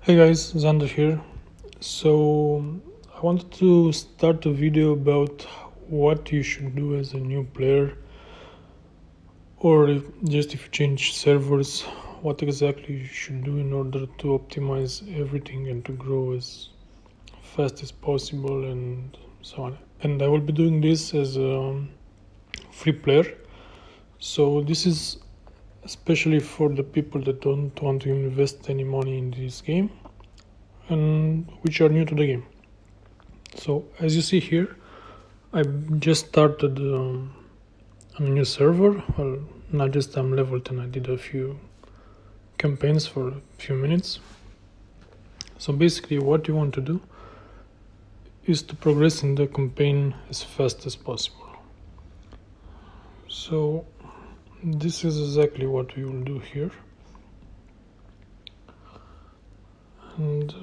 Hey guys, Xander here. So I wanted to start a video about what you should do as a new player, or just if you change servers, what exactly you should do in order to optimize everything and to grow as fast as possible and so on. And I will be doing this as a free player. So this is especially for the people that don't want to invest any money in this game and which are new to the game. So as you see here, I just started a new server. Well, not just I'm level 10, I did a few campaigns for a few minutes. So basically what you want to do is to progress in the campaign as fast as possible. So this is exactly what we will do here. And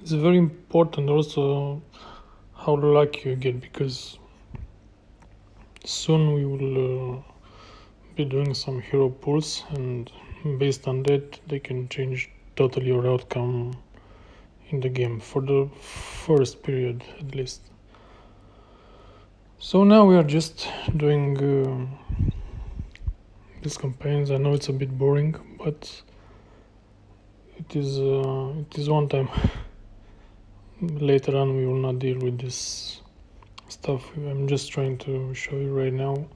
it's very important also how lucky you get, because soon we will be doing some hero pulls, and based on that they can change totally your outcome in the game for the first period at least. So now we are just doing these campaigns. I know it's a bit boring, but it is one time. Later on we will not deal with this stuff. I'm just trying to show you right now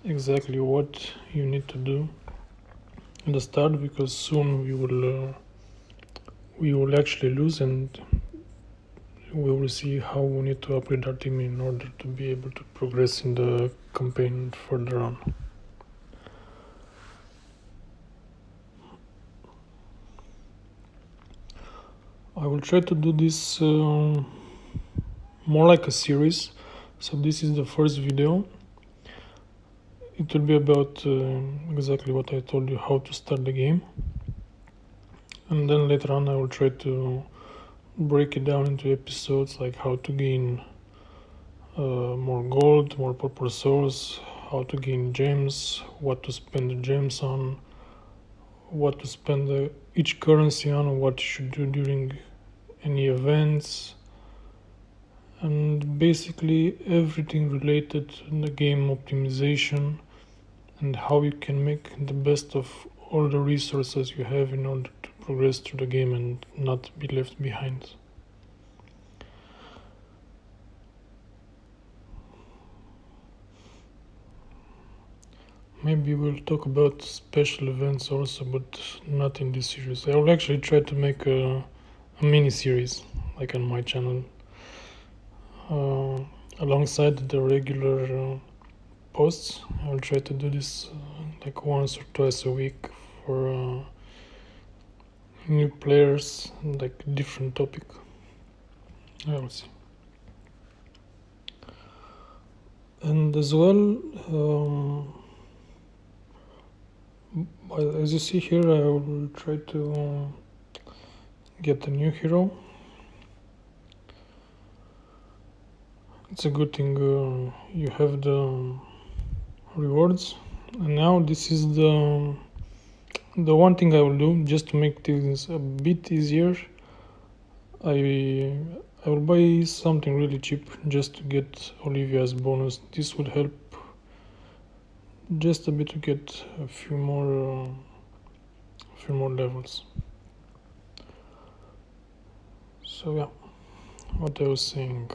exactly what you need to do at the start, because soon we will actually lose, and we will see how we need to upgrade our team in order to be able to progress in the campaign further on. I will try to do this more like a series. So this is the first video. It will be about exactly what I told you, how to start the game, and then later on I will try to break it down into episodes, like how to gain more gold, more purple souls, how to gain gems, what to spend the gems on, what to spend each currency on, what you should do during any events, and basically everything related to the game optimization and how you can make the best of all the resources you have in order to progress through the game and not be left behind. Maybe we'll talk about special events also, but not in this series. I will actually try to make a mini series, like on my channel, alongside the regular posts. I will try to do this like once or twice a week for new players, like different topic. I will see. And as well, as you see here, I will try to get a new hero. It's a good thing you have the rewards. And now this is the one thing I will do just to make things a bit easier. I will buy something really cheap just to get Olivia's bonus. This would help just a bit to get a few more levels. So yeah, what I was saying,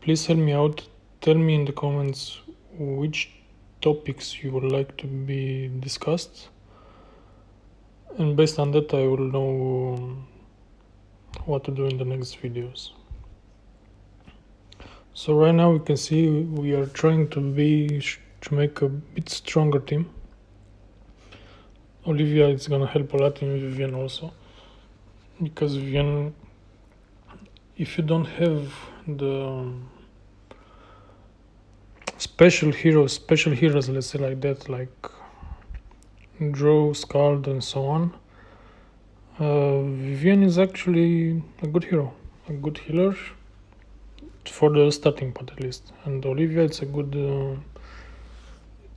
please help me out. Tell me in the comments which topics you would like to be discussed, and based on that I will know what to do in the next videos. So right now we can see we are trying to make a bit stronger team. Olivia is gonna help a lot, and Vivian also, because Vivian, if you don't have the special heroes, let's say like that, like Drow, Scald and so on, Vivian is actually a good hero, a good healer for the starting point at least. And Olivia, it's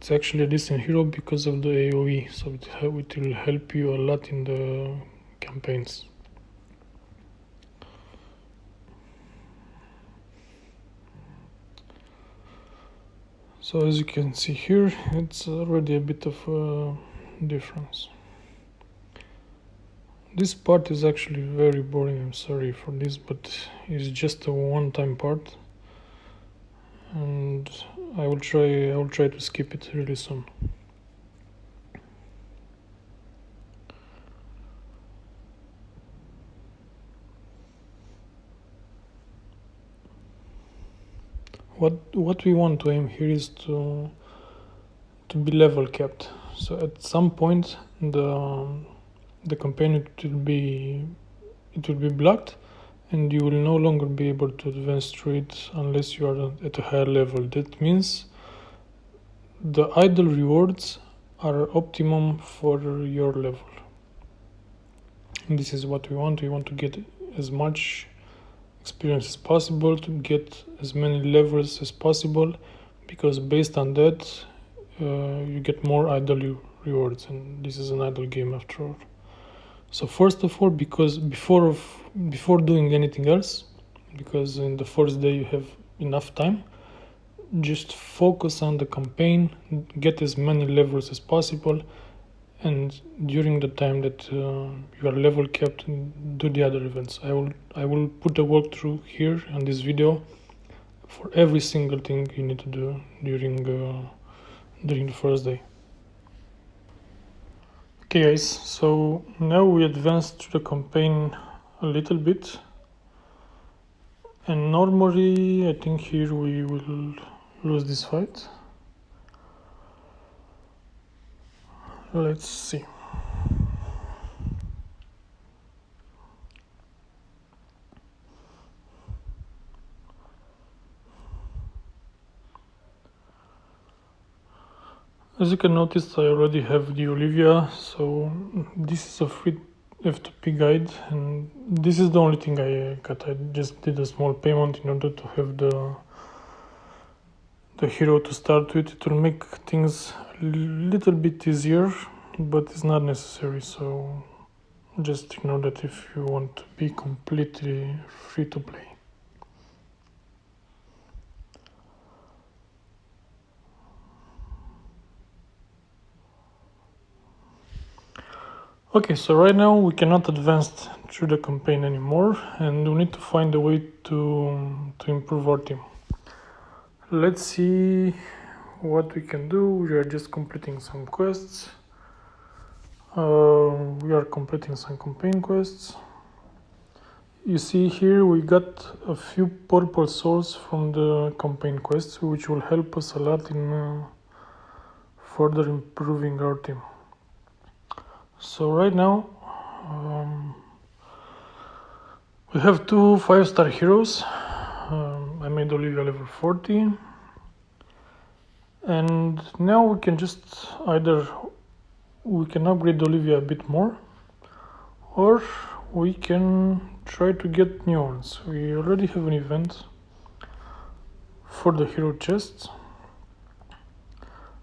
it's actually a decent hero because of the AoE, so it will help you a lot in the campaigns. So as you can see here, it's already a bit of a difference. This part is actually very boring, I'm sorry for this, but it's just a one-time part, and I will try to skip it really soon. What we want to aim here is to be level capped. So at some point the campaign will be blocked, and you will no longer be able to advance through it unless you are at a higher level. That means the idle rewards are optimum for your level. And this is what we want. We want to get as much experience as possible, to get as many levels as possible, because based on that you get more idle rewards, and this is an idle game after all. So first of all, because before doing anything else, because in the first day you have enough time, just focus on the campaign, get as many levels as possible, and during the time that you are level capped, do the other events. I will put a walkthrough here on this video for every single thing you need to do during the first day. Okay guys, so now we advanced through the campaign a little bit, and normally I think here we will lose this fight. Let's see. As you can notice, I already have the Olivia, so this is a free FTP guide, and this is the only thing I got. I just did a small payment in order to have the hero to start with. It will make things a little bit easier, but it's not necessary, so just know that if you want to be completely free to play. Okay, so right now we cannot advance through the campaign anymore, and we need to find a way to improve our team. Let's see what we can do. We are just completing some quests. We are completing some campaign quests. You see here we got a few purple souls from the campaign quests, which will help us a lot in further improving our team. So right now we have two 5-star heroes. I made Olivia level 40, and now we can just we can upgrade Olivia a bit more, or we can try to get new ones. We already have an event for the hero chests,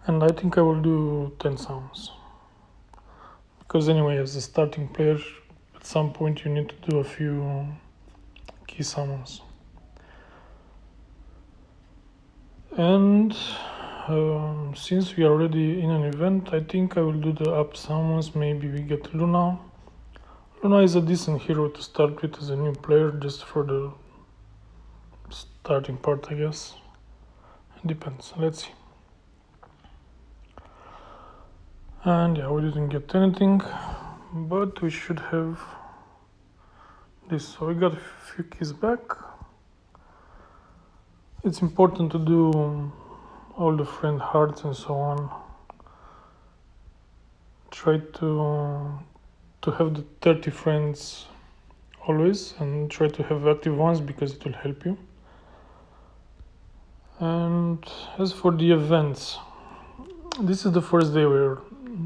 and I think I will do 10 summons, because anyway, as a starting player, at some point you need to do a few key summons. And since we are already in an event, I think I will do the up summons. Maybe we get Luna. Luna is a decent hero to start with as a new player, just for the starting part, I guess. It depends. Let's see. And yeah, we didn't get anything, but we should have this. So we got a few keys back. It's important to do all the friend hearts and so on. Try to have the 30 friends always, and try to have active ones because it will help you. And as for the events, this is the first day where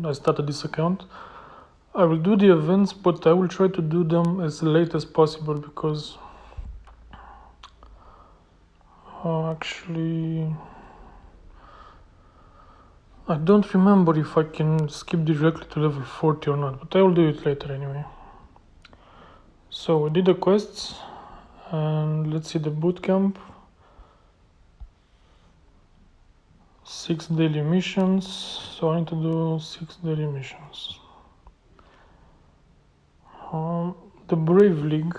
I started this account. I will do the events, but I will try to do them as late as possible, because actually I don't remember if I can skip directly to level 40 or not, but I will do it later anyway. So we did the quests, and let's see the bootcamp. 6 daily missions, so I need to do 6 daily missions. The Brave League.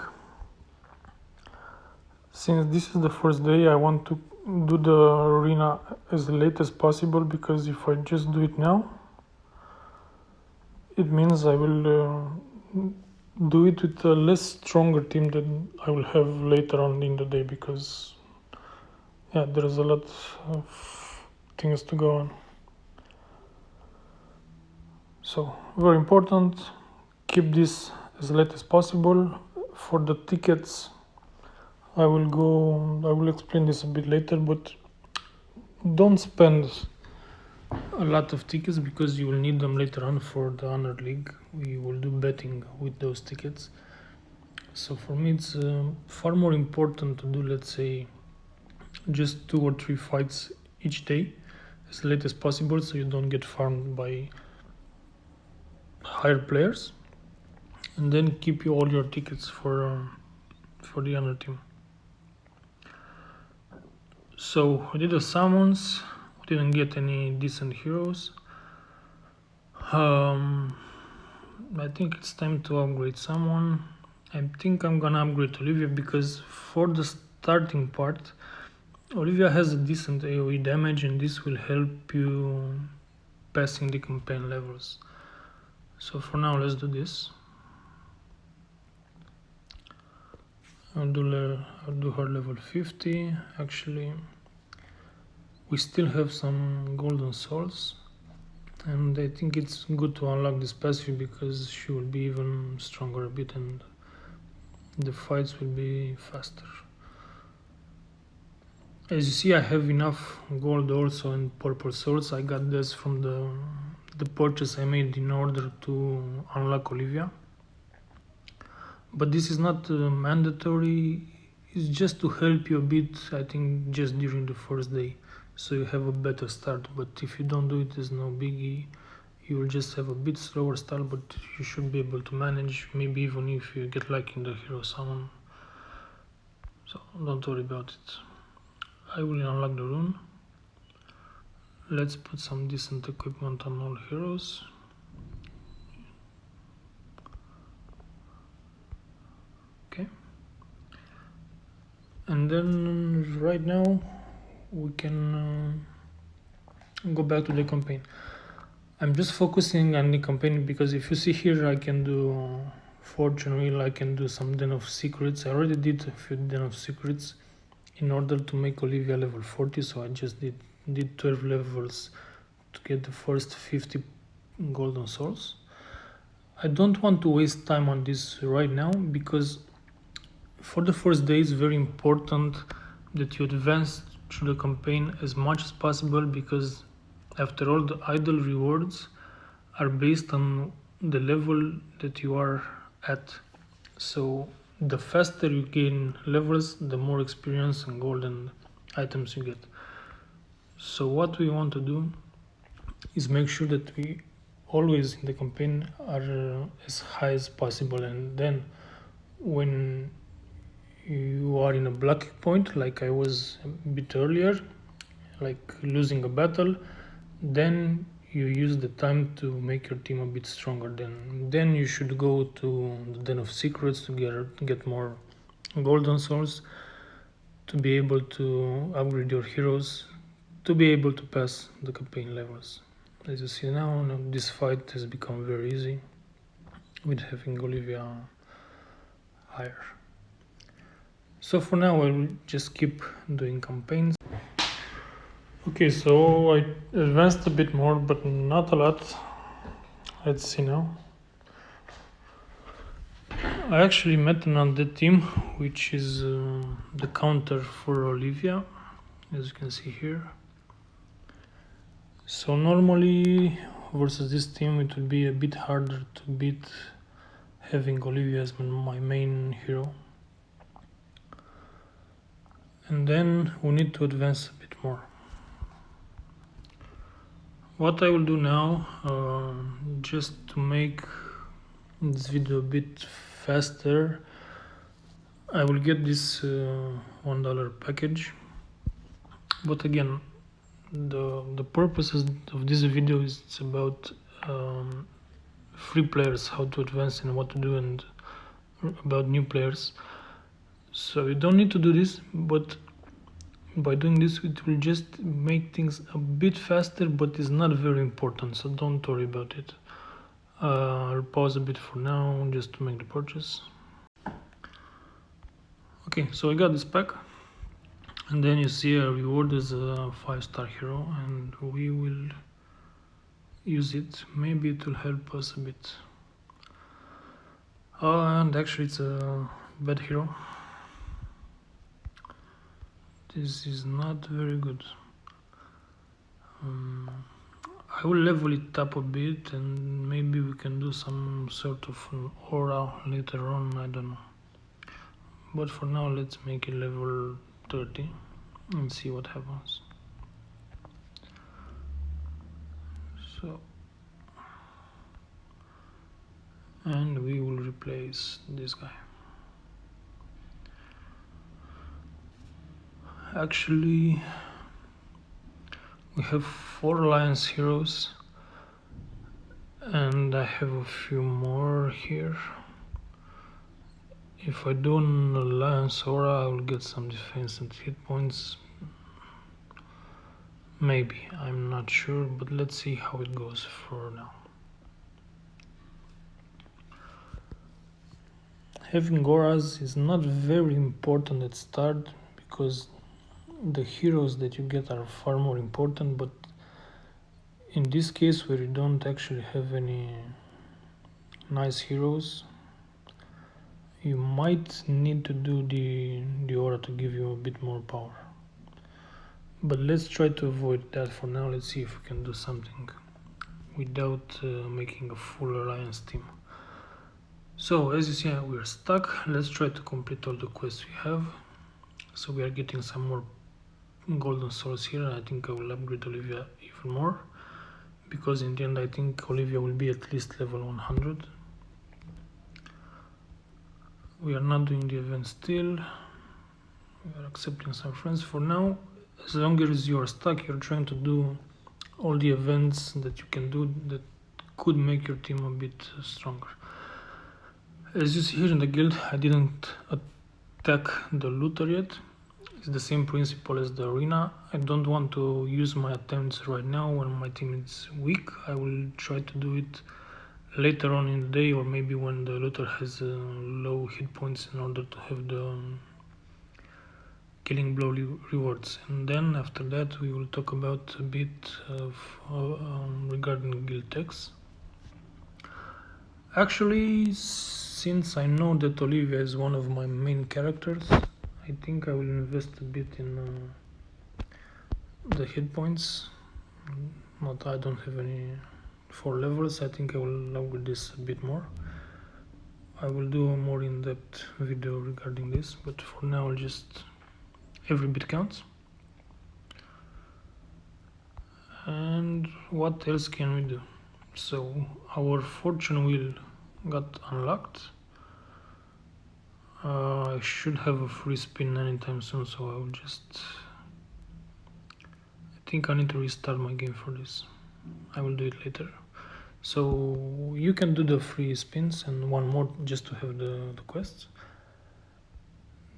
Since this is the first day, I want to do the arena as late as possible, because if I just do it now, it means I will do it with a less stronger team that I will have later on in the day, because yeah, there's a lot of things to go on. So very important, keep this as late as possible. For the tickets, I will explain this a bit later, but don't spend a lot of tickets, because you will need them later on for the honor league. We will do betting with those tickets. So for me, it's far more important to do, let's say, just 2 or 3 fights each day as late as possible, so you don't get farmed by higher players, and then keep all your tickets for the honor team. So we did the summons. We didn't get any decent heroes. I think it's time to upgrade someone. I think I'm gonna upgrade Olivia, because for the starting part, Olivia has a decent AoE damage, and this will help you passing the campaign levels. So for now, let's do this. I'll do her level 50. Actually, we still have some golden souls, and I think it's good to unlock this passive, because she will be even stronger a bit and the fights will be faster. As you see, I have enough gold also and purple souls. I got this from the purchase I made in order to unlock Olivia. But this is not mandatory. It's just to help you a bit, I think, just during the first day, so you have a better start. But if you don't do it, there's no biggie. You will just have a bit slower start, but you should be able to manage, maybe even if you get lucky in the hero summon. So don't worry about it. I will unlock the rune. Let's put some decent equipment on all heroes. Okay. And then right now we can go back to the campaign. I'm just focusing on the campaign, because if you see here, I can do fortune wheel, I can do some den of secrets. I already did a few den of secrets in order to make Olivia level 40, so I just did 12 levels to get the first 50 golden souls. I don't want to waste time on this right now, because for the first day it's very important that you advance through the campaign as much as possible, because after all, the idle rewards are based on the level that you are at. So the faster you gain levels, the more experience and golden items you get. So what we want to do is make sure that we always in the campaign are as high as possible, and then when you are in a blocking point, like I was a bit earlier, like losing a battle, then you use the time to make your team a bit stronger. Then you should go to the Den of Secrets to get more golden souls, to be able to upgrade your heroes, to be able to pass the campaign levels. As you see now, this fight has become very easy with having Olivia higher. So for now, I will just keep doing campaigns. Okay, so I advanced a bit more, but not a lot. Let's see now. I actually met another team, which is the counter for Olivia, as you can see here. So normally versus this team it would be a bit harder to beat, having Olivia as my main hero. And then we need to advance a bit more. What I will do now, just to make this video a bit faster, I will get this $1 package. But again, the purposes of this video is about free players, how to advance and what to do, and about new players. So you don't need to do this, but by doing this it will just make things a bit faster, but it's not very important, so don't worry about it. I'll pause a bit for now just to make the purchase. Okay, so I got this pack, and then you see a reward is a 5-star hero, and we will use it. Maybe it will help us a bit. And actually it's a bad hero. This is not very good. I will level it up a bit, and maybe we can do some sort of an aura later on, I don't know. But for now let's make it level 30 and see what happens. So, and we will replace this guy. Actually, we have 4 alliance heroes, and I have a few more here. If I do an alliance aura, I will get some defense and hit points. Maybe, I'm not sure, but let's see how it goes for now. Having auras is not very important at start, because the heroes that you get are far more important, but in this case where you don't actually have any nice heroes, you might need to do the aura to give you a bit more power. But let's try to avoid that for now. Let's see if we can do something without making a full alliance team. So as you see, we are stuck. Let's try to complete all the quests we have. So we are getting some more golden swords here. I think I will upgrade Olivia even more, because in the end I think Olivia will be at least level 100. We are not doing the event still. We are accepting some friends for now. As long as you are stuck, you're trying to do all the events that you can do that could make your team a bit stronger. As you see here in the guild, I didn't attack the looter yet. It's the same principle as the arena. I don't want to use my attempts right now when my team is weak. I will try to do it later on in the day, or maybe when the looter has low hit points, in order to have the killing blow rewards. And then after that we will talk about a bit of regarding guild techs. Actually, since I know that Olivia is one of my main characters, I think I will invest a bit in the hit points. I don't have any 4 levels. I think I will upgrade this a bit more. I will do a more in-depth video regarding this, but for now I'll just every bit counts. And what else can we do? So our fortune wheel got unlocked. I should have a free spin anytime soon, so I will just, I think I need to restart my game for this. I will do it later. So you can do the free spins and one more just to have the quests.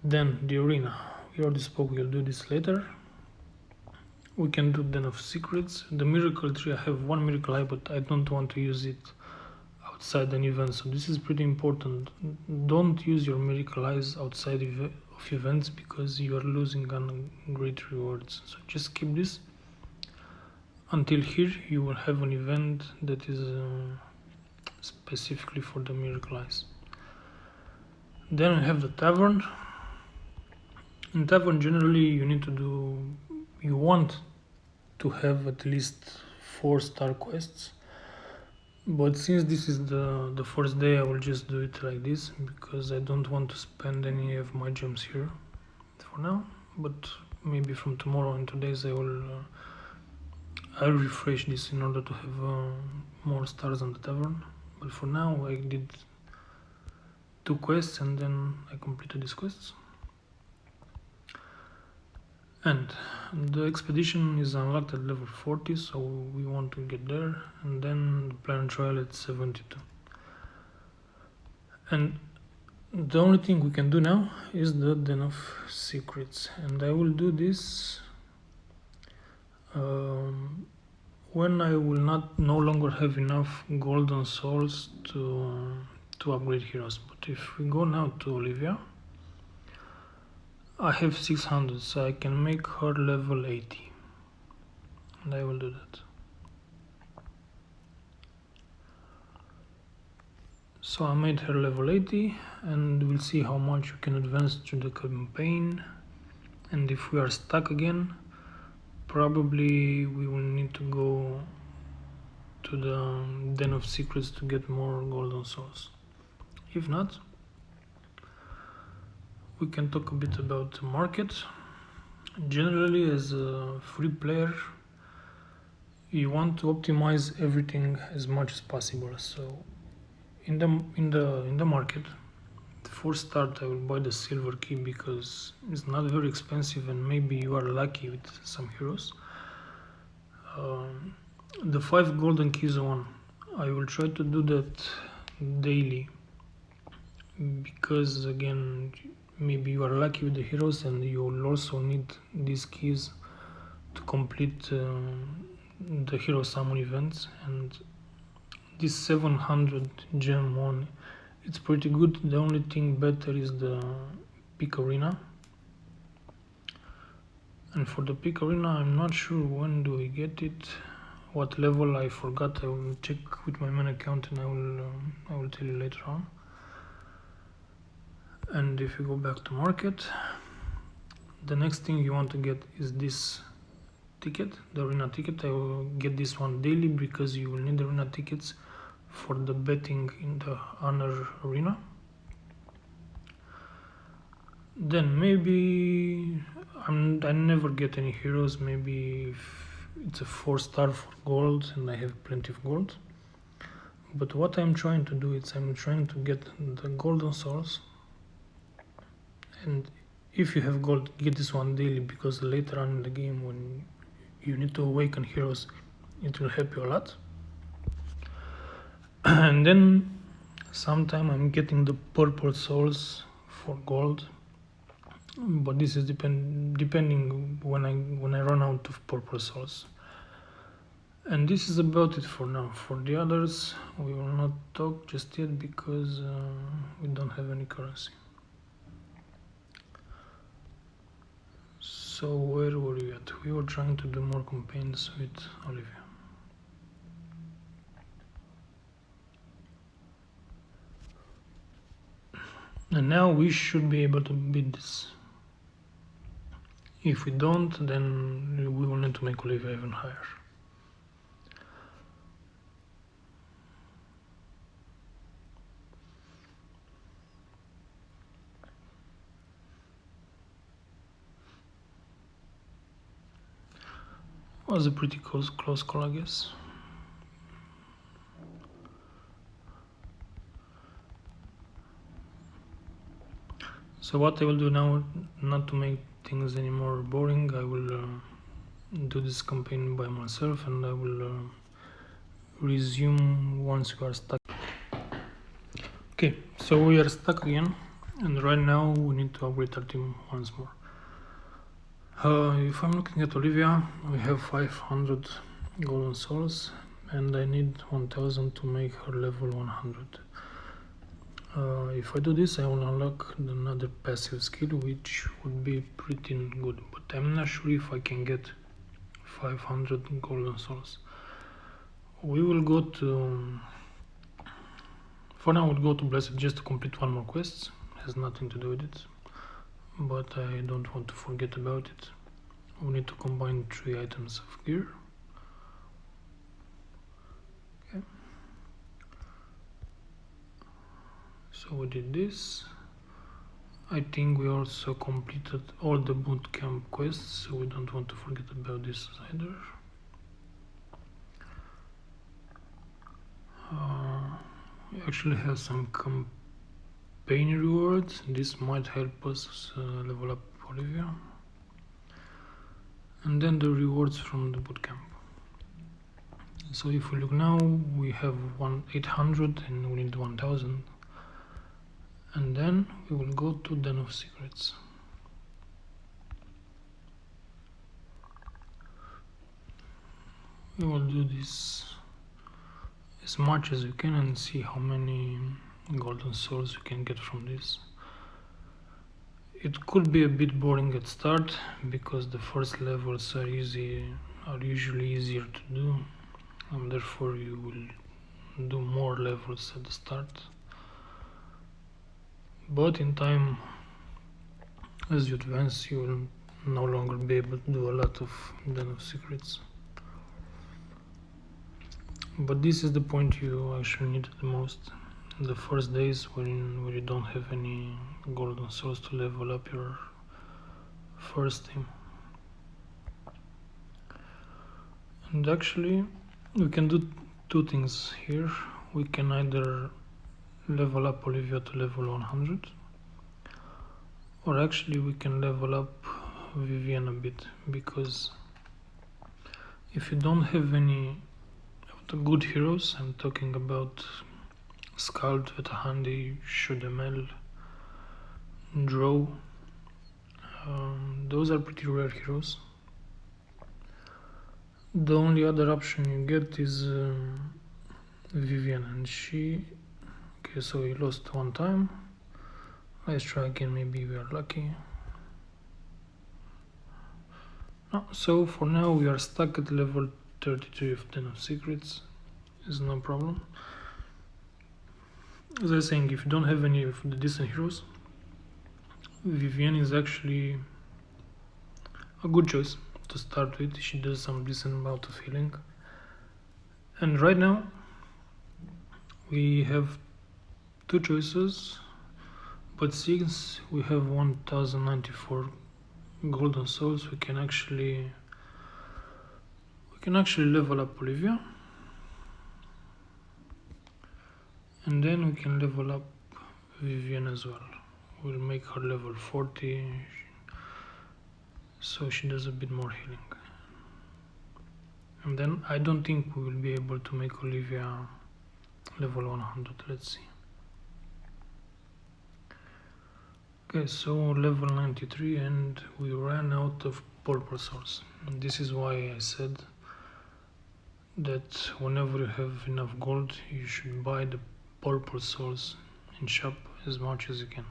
Then the arena, we already spoke, we'll do this later. We can do Den of Secrets. The miracle tree, I have 1 miracle eye, but I don't want to use it outside an event, so this is pretty important. Don't use your miracle eyes outside of events, because you are losing on great rewards. So just keep this until here. You will have an event that is specifically for the miracle eyes. Then I have the tavern. In tavern, generally you want to have at least 4-star quests, but since this is the first day, I will just do it like this, because I don't want to spend any of my gems here for now. But maybe from tomorrow and 2 days I will I'll refresh this in order to have more stars on the tavern, but for now I did 2 quests and then I completed these quests. And the expedition is unlocked at level 40, so we want to get there, and then the planet trial at 72. And the only thing we can do now is the Den of Secrets, and I will do this when I will no longer have enough golden souls to upgrade heroes. But if we go now to Olivia, I have 600, so I can make her level 80, and I will do that. So I made her level 80, and we'll see how much we can advance through the campaign. And if we are stuck again, probably we will need to go to the Den of Secrets to get more golden souls. If not, we can talk a bit about the market. Generally, as a free player, you want to optimize everything as much as possible. So in the market, for start I will buy the silver key because it's not very expensive and maybe you are lucky with some heroes. The 5 golden keys one, I will try to do that daily because again maybe you are lucky with the heroes and you will also need these keys to complete the hero summon events. And this 700 gem one, it's pretty good. The only thing better is the Peak Arena, and for the Peak Arena I'm not sure when do we get it, what level, I forgot. I will check with my main account and I will tell you later on. And if you go back to market, the next thing you want to get is this ticket, the arena ticket. I will get this one daily because you will need arena tickets for the betting in the honor arena. Then maybe I never get any heroes. Maybe if it's a 4-star for gold and I have plenty of gold. But what I'm trying to do is I'm trying to get the golden souls, and if you have gold, get this one daily because later on in the game when you need to awaken heroes, it will help you a lot. And then sometime I'm getting the purple souls for gold, but this is depending when I run out of purple souls. And this is about it for now. For the others we will not talk just yet because we don't have any currency. So where were we at? We were trying to do more campaigns with Olivia. And now we should be able to beat this. If we don't, then we will need to make Olivia even higher. Was a pretty close call, I guess. So what I will do now, not to make things any more boring, I will do this campaign by myself and I will resume once we are stuck. Okay, so we are stuck again, and right now we need to upgrade our team once more. If I'm looking at Olivia, we have 500 golden souls and I need 1000 to make her level 100. If I do this, I will unlock another passive skill, which would be pretty good, but I'm not sure if I can get 500 golden souls. We will go to, for now we'll go to Blessed just to complete one more quest. It has nothing to do with it, but I don't want to forget about it. We need to combine 3 items of gear. Okay. So we did this. I think we also completed all the bootcamp quests, so we don't want to forget about this either. we actually have some campaign rewards. This might help us level up Olivia. And then the rewards from the bootcamp. So if we look now, we have 800 and we need 1000. And then we will go to Den of Secrets. We will do this as much as we can and see how many golden souls we can get from this. It could be a bit boring at start because the first levels are usually easier to do, and therefore you will do more levels at the start. But in time, as you advance, you will no longer be able to do a lot of Den of Secrets. But this is the point you actually need the most. In the first days when you don't have any golden souls to level up your first team. And actually we can do two things here. We can either level up Olivia to level 100, or actually we can level up Vivian a bit, because if you don't have any of the good heroes, I'm talking about Scald, Vetahandi, Shudemel, Drow, those are pretty rare heroes. The only other option you get is Vivian, and she... Okay, so we lost one time. Let's try again, maybe we are lucky. No, so for now we are stuck at level 33 of Den of Secrets. It's no problem. As I was saying, if you don't have any of the decent heroes, Vivian is actually a good choice to start with. She does some decent amount of healing. And right now we have two choices, but since we have 1094 golden souls, we can actually level up Olivia, and then we can level up Vivian as well. We'll make her level 40 so she does a bit more healing. And then I don't think we will be able to make Olivia level 100. Let's see. Okay, so level 93 and we ran out of purple souls. And this is why I said that whenever you have enough gold, you should buy the purple souls in shop as much as you can,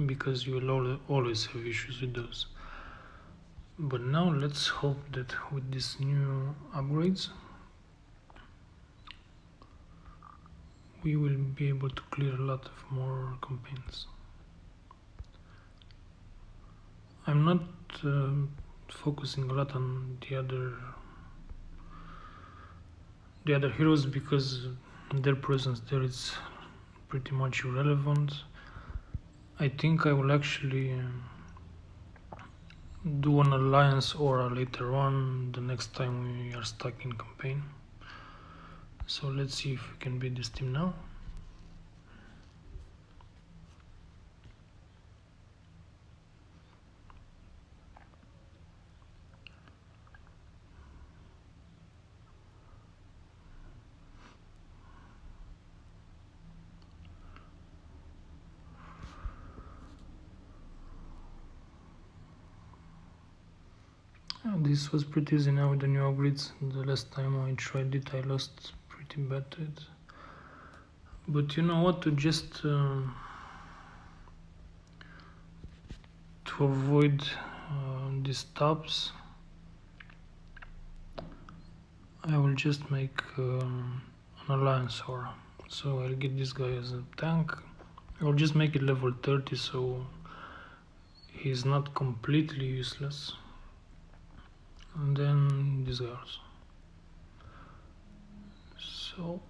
because you will always have issues with those. But now let's hope that with these new upgrades we will be able to clear a lot of more campaigns. I'm not focusing a lot on the other heroes because their presence there is pretty much irrelevant. I think I will actually do an alliance aura later on, the next time we are stuck in campaign. So let's see if we can beat this team now. This was pretty easy now with the new upgrades. The last time I tried it, I lost pretty bad to it. But you know what? To avoid these taps, I will just make an alliance aura. So I'll get this guy as a tank. I'll just make it level 30 so he's not completely useless. And then this guy also. So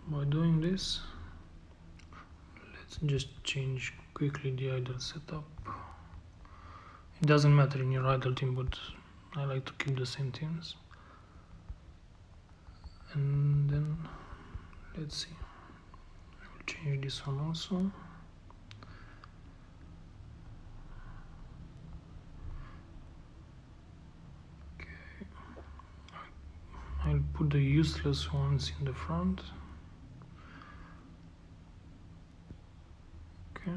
by doing this, let's just change quickly the idle setup. It doesn't matter in your idle team, but I like to keep the same teams. And then Let's see, I will change this one also. Okay, I'll put the useless ones in the front. Okay.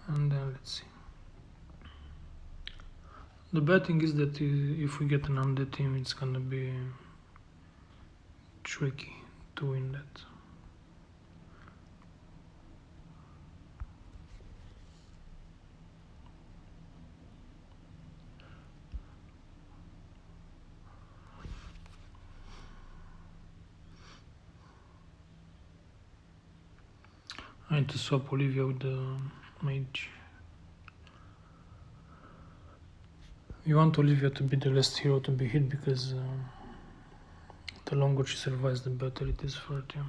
And then let's see. The bad thing is that if we get an undead team, it's gonna be tricky to win that. I need to swap Olivia with the mage. You want Olivia to be the last hero to be hit because the longer she survives, the better it is for her team.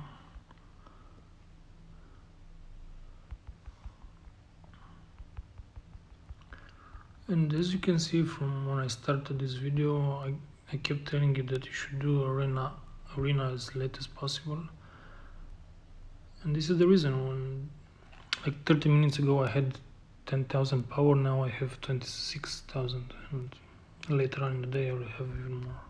And as you can see from when I started this video, I kept telling you that you should do arena as late as possible. And this is the reason. When like 30 minutes ago I had 10,000 power, now I have 26,000, and later on in the day I will have even more.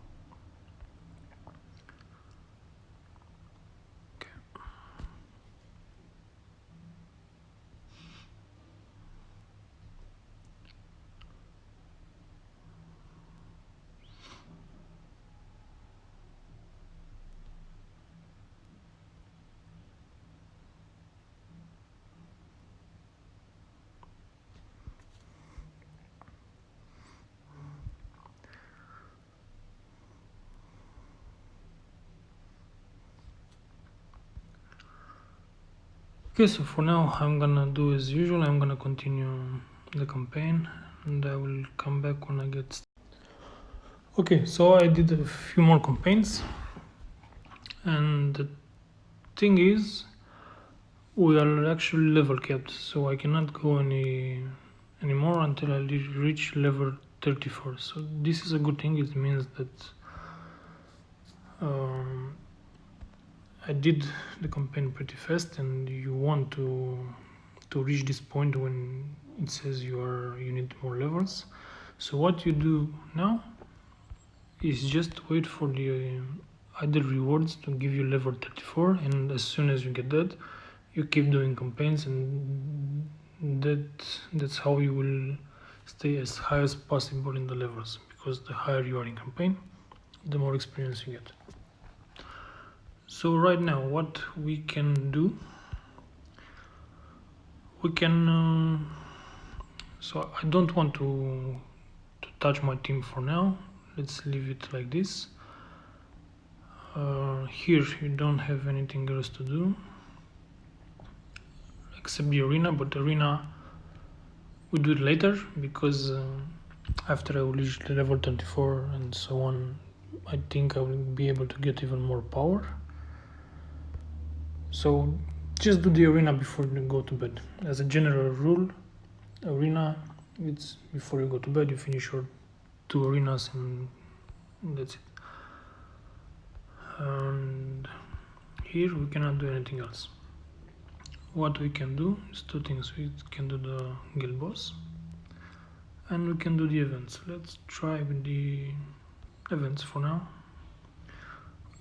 Okay, so for now I'm gonna do as usual. I'm gonna continue the campaign and I will come back when I get started. Okay, so I did a few more campaigns, and the thing is we are actually level capped, so I cannot go anymore until I reach level 34. So this is a good thing. It means that I did the campaign pretty fast, and you want to reach this point when it says you need more levels. So what you do now is just wait for the either rewards to give you level 34, and as soon as you get that, you keep doing campaigns, and that's how you will stay as high as possible in the levels, because the higher you are in campaign, the more experience you get. So right now what we can do, we can so I don't want to touch my team for now. Let's leave it like this. Here you don't have anything else to do except the arena, but the arena we do it later, because after I will reach level 24 and so on, I think I will be able to get even more power. So just do the arena before you go to bed. As a general rule, arena, it's before you go to bed, you finish your 2 arenas and that's it. And here we cannot do anything else. What we can do is 2 things. We can do the guild boss and we can do the events. Let's try with the events for now.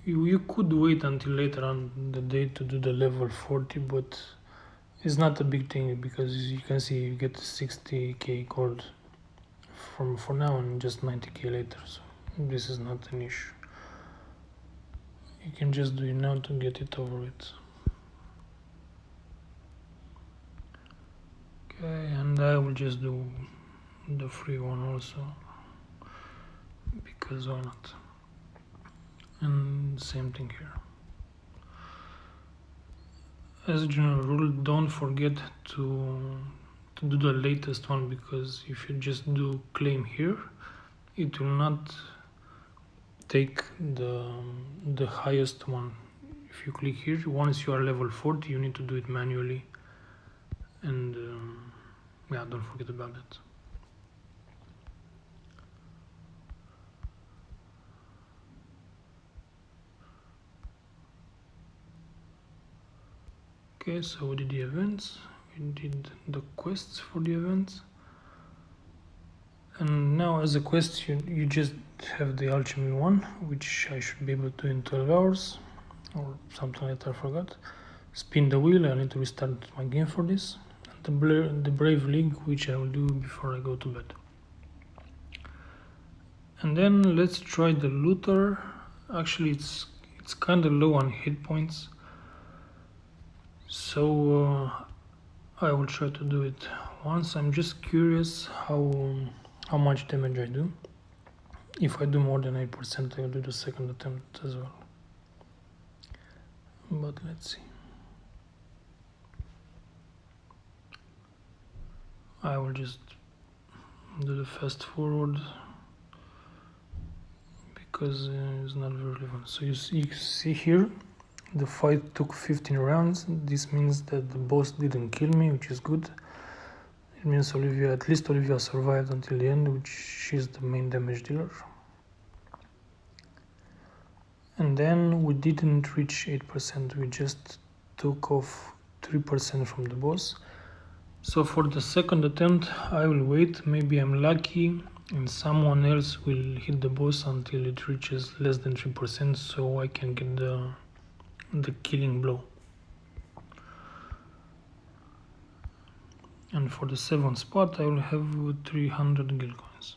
You could wait until later on the day to do the level 40, but it's not a big thing, because you can see you get 60k gold from for now and just 90k later, so this is not an issue. You can just do it now to get it over with. Okay, and I will just do the free one also, because why not? And same thing here. As a general rule, don't forget to do the latest one, because if you just do claim here, it will not take the highest one. If you click here, once you are level 40, you need to do it manually, and yeah, don't forget about that. Okay, so we did the events, we did the quests for the events, and now as a quest you just have the alchemy one, which I should be able to do in 12 hours or something like that, I forgot. Spin the wheel, I need to restart my game for this. And the Brave League, which I will do before I go to bed. And then let's try the looter. Actually it's kind of low on hit points, so I will try to do it once. I'm just curious how much damage I do. If I do more than 8%, I will do the second attempt as well. But let's see. I will just do the fast forward because it's not very relevant. So you see here, the fight took 15 rounds. This means that the boss didn't kill me, which is good. It means at least Olivia survived until the end, which is the main damage dealer. And then we didn't reach 8%, we just took off 3% from the boss. So for the second attempt I will wait, maybe I'm lucky and someone else will hit the boss until it reaches less than 3%, so I can get the killing blow. And for the 7th spot I will have 300 guild coins.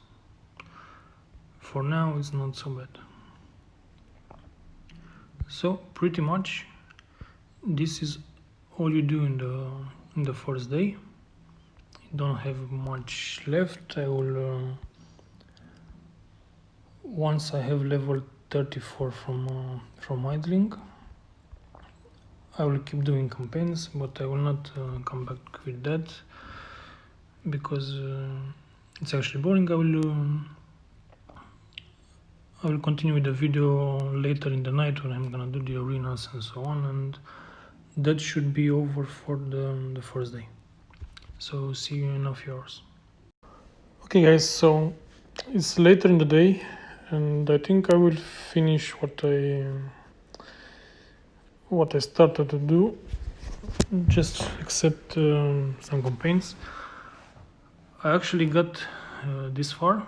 For now it's not so bad. So pretty much this is all you do in the first day. You don't have much left. I will once I have level 34 from idling, I will keep doing campaigns, but I will not come back with that because it's actually boring. I will continue with the video later in the night when I'm gonna do the arenas and so on, and that should be over for the first day. So see you in a few hours. Okay guys, so it's later in the day and I think I will finish what I started to do, just accept some campaigns. I actually got this far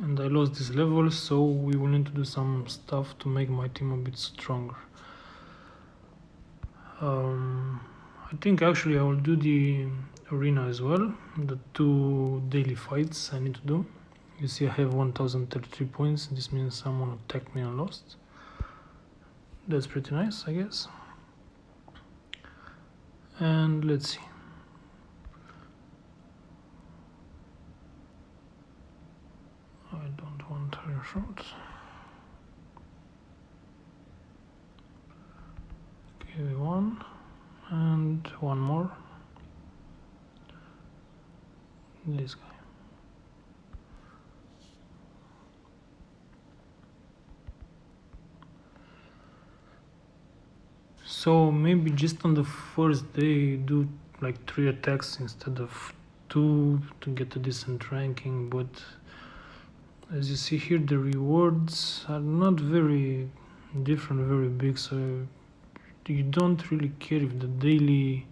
and I lost this level, so we will need to do some stuff to make my team a bit stronger. I think actually I will do the arena as well, the 2 daily fights I need to do. You see I have 1033 points, this means someone attacked me and lost. That's pretty nice, I guess. And let's see. I don't want her shot. Okay, one and one more. This guy. So maybe just on the first day do like 3 attacks instead of 2 to get a decent ranking, but as you see here the rewards are not very different, very big, so you don't really care if the daily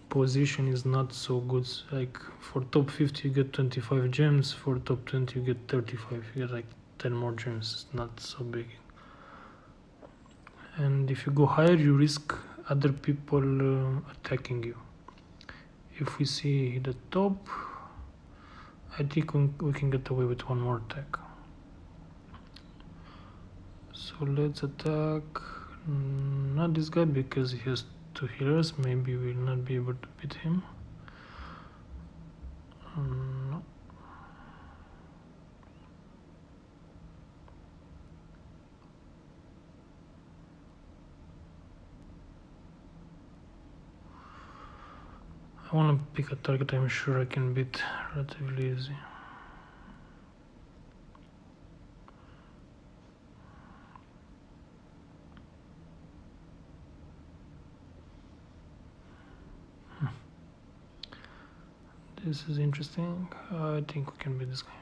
position is not so good. Like for top 50 you get 25 gems, for top 20 you get 35, you get like 10 more gems. It's not so big. And if you go higher you risk other people attacking you. If we see the top, I think we can get away with one more attack. So let's attack not this guy because he has 2 healers, maybe we'll not be able to beat him. No. I want to pick a target I'm sure I can beat relatively easy. This is interesting. I think we can beat this guy.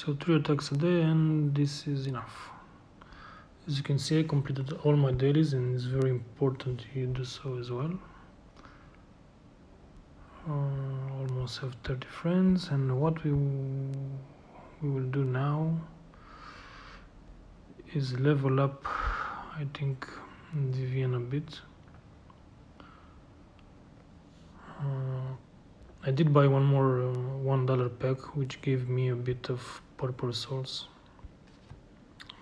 So 3 attacks a day, and this is enough. As you can see, I completed all my dailies, and it's very important you do so as well. Almost have 30 friends, and what we will do now is level up, I think, Divian a bit. I did buy one more $1 pack, which gave me a bit of purple souls,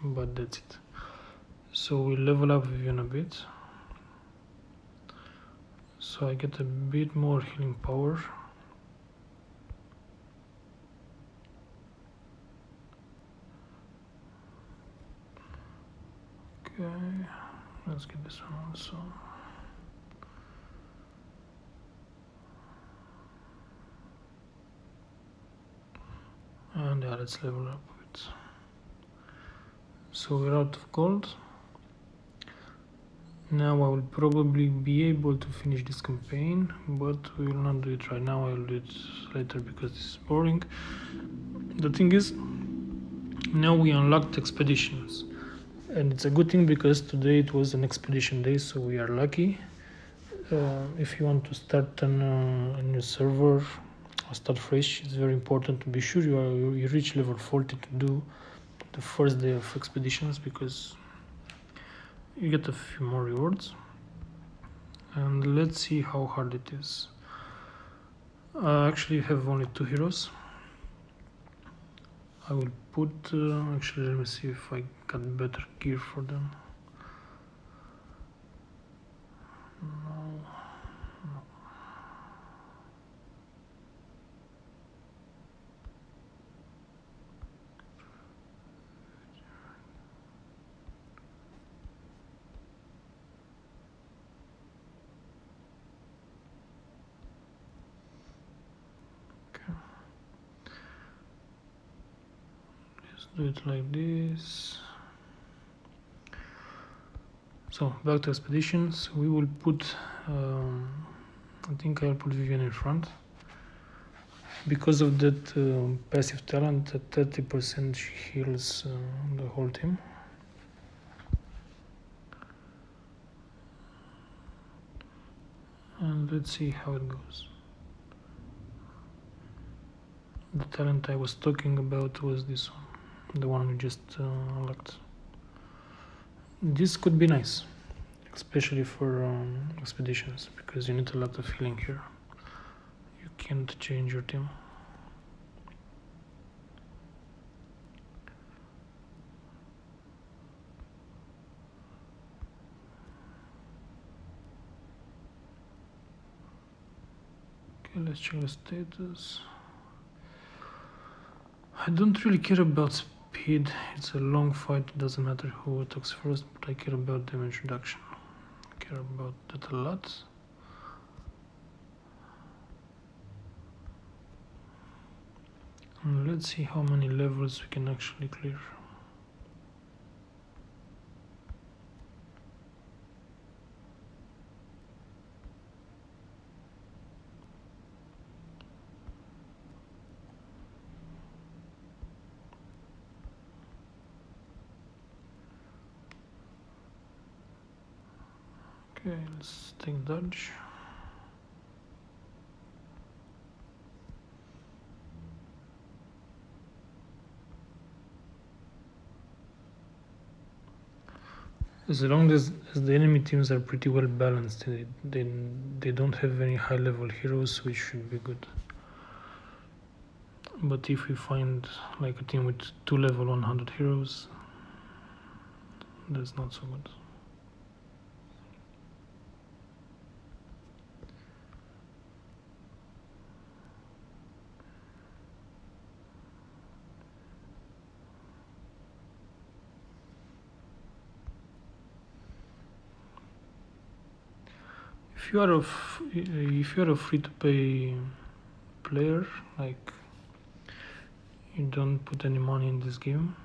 but that's it. So we level up Vivian a bit, so I get a bit more healing power. Okay, let's get this one also. And yeah, let's level up a bit. So we're out of gold. Now I will probably be able to finish this campaign, but we will not do it right now. I will do it later because this is boring. The thing is, now we unlocked expeditions, and it's a good thing because today it was an expedition day, so we are lucky. If you want to start a new server or start fresh, it's very important to be sure you reach level 40 to do the first day of expeditions, because you get a few more rewards. And let's see how hard it is. I actually have only 2 heroes. I will put actually, let me see if I got better gear for them. No. Do it like this. So back to expeditions. We will put I think I'll put Vivian in front because of that passive talent at 30% she heals the whole team. And let's see how it goes. The talent I was talking about was this one, the one we just unlocked. This could be nice, especially for expeditions, because you need a lot of healing here. You can't change your team. Okay, let's check the status. I don't really care about speed, it's a long fight, it doesn't matter who attacks first, but I care about damage reduction. I care about that a lot. And let's see how many levels we can actually clear. Okay, let's take dodge. As long as the enemy teams are pretty well balanced, they don't have any high level heroes, which should be good. But if we find like a team with 2 level 100 heroes, that's not so good. If you are a free-to-pay player, like you don't put any money in this game,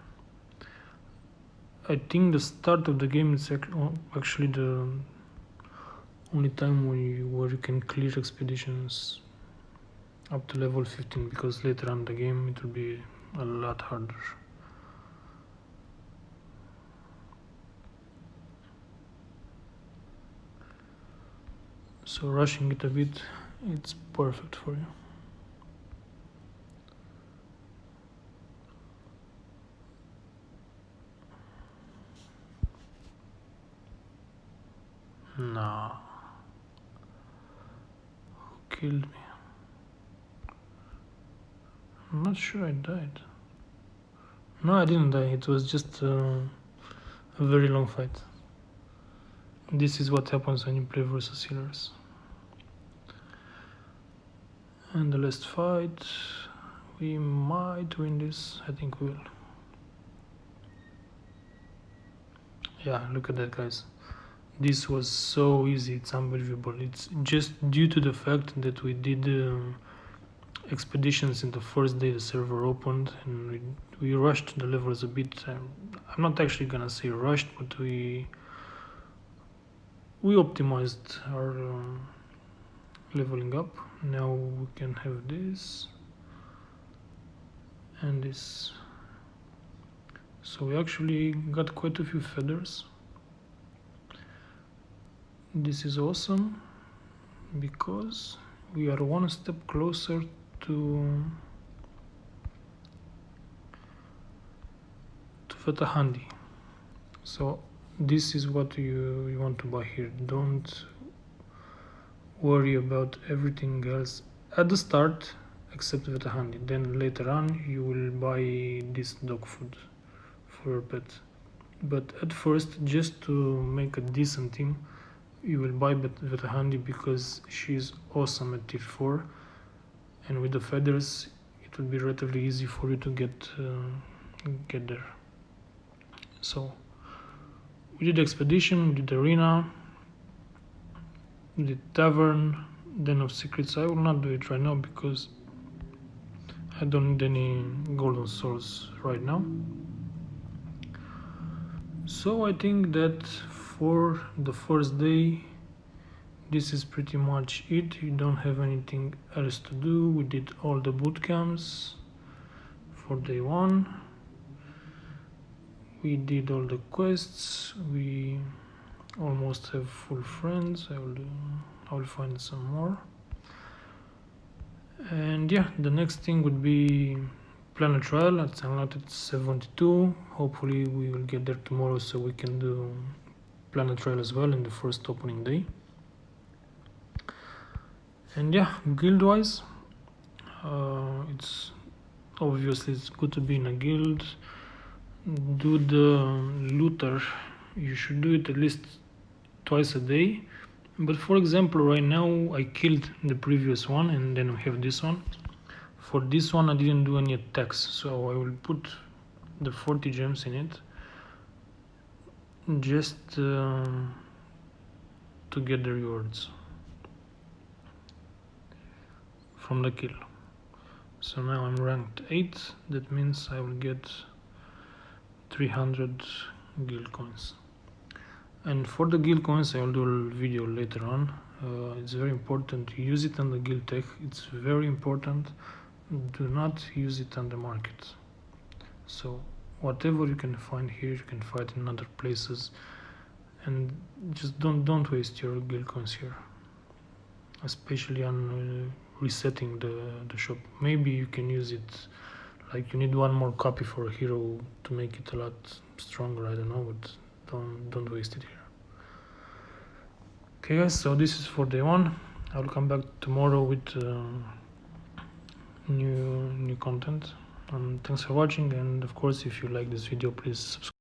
I think the start of the game is actually the only time where you can clear expeditions up to level 15, because later on in the game it will be a lot harder. So rushing it a bit, it's perfect for you. Nah. Who killed me? I'm not sure I died. No, I didn't die. It was just a very long fight. This is what happens when you play versus healers. And the last fight, we might win this. I think we will. Yeah, look at that, guys. This was so easy, it's unbelievable. It's just due to the fact that we did expeditions in the first day the server opened, and we rushed the levels a bit. I'm not actually gonna say rushed, but we optimized our leveling up. Now we can have this and this. So we actually got quite a few feathers. This is awesome because we are one step closer to Vatahandi. So this is what you want to buy here. Don't worry about everything else at the start except Vatahandi. Then later on you will buy this dog food for your pet. But at first, just to make a decent team, you will buy Vatahandi because she's awesome at tier 4, and with the feathers it will be relatively easy for you to get there. So we did expedition, we did arena, we did tavern, den of secrets. I will not do it right now because I don't need any golden swords right now. So I think that for the first day this is pretty much it. You don't have anything else to do. We did all the boot camps for day 1. We did all the quests. We almost have full friends. I will find some more. And yeah, the next thing would be plan a trial. It's unlocked at 72. Hopefully we will get there tomorrow so we can do plan a trial as well in the first opening day. And yeah, guild wise, it's good to be in a guild. Do the looter. You should do it at least twice a day. But for example, right now I killed the previous one and then we have this one. For this one I didn't do any attacks, so I will put the 40 gems in it just to get the rewards from the kill. So now I'm ranked 8, that means I will get 300 guild coins. And for the guild coins I will do a video later on. It's very important to use it on the guild tech. It's very important. Do not use it on the market. So whatever you can find here you can find in other places, and just don't waste your guild coins here, especially on resetting the shop. Maybe you can use it, like you need one more copy for a hero to make it a lot stronger, I don't know, but don't waste it here. Okay guys, so this is for day 1. I will come back tomorrow with new content, and thanks for watching. And of course, if you like this video, please subscribe.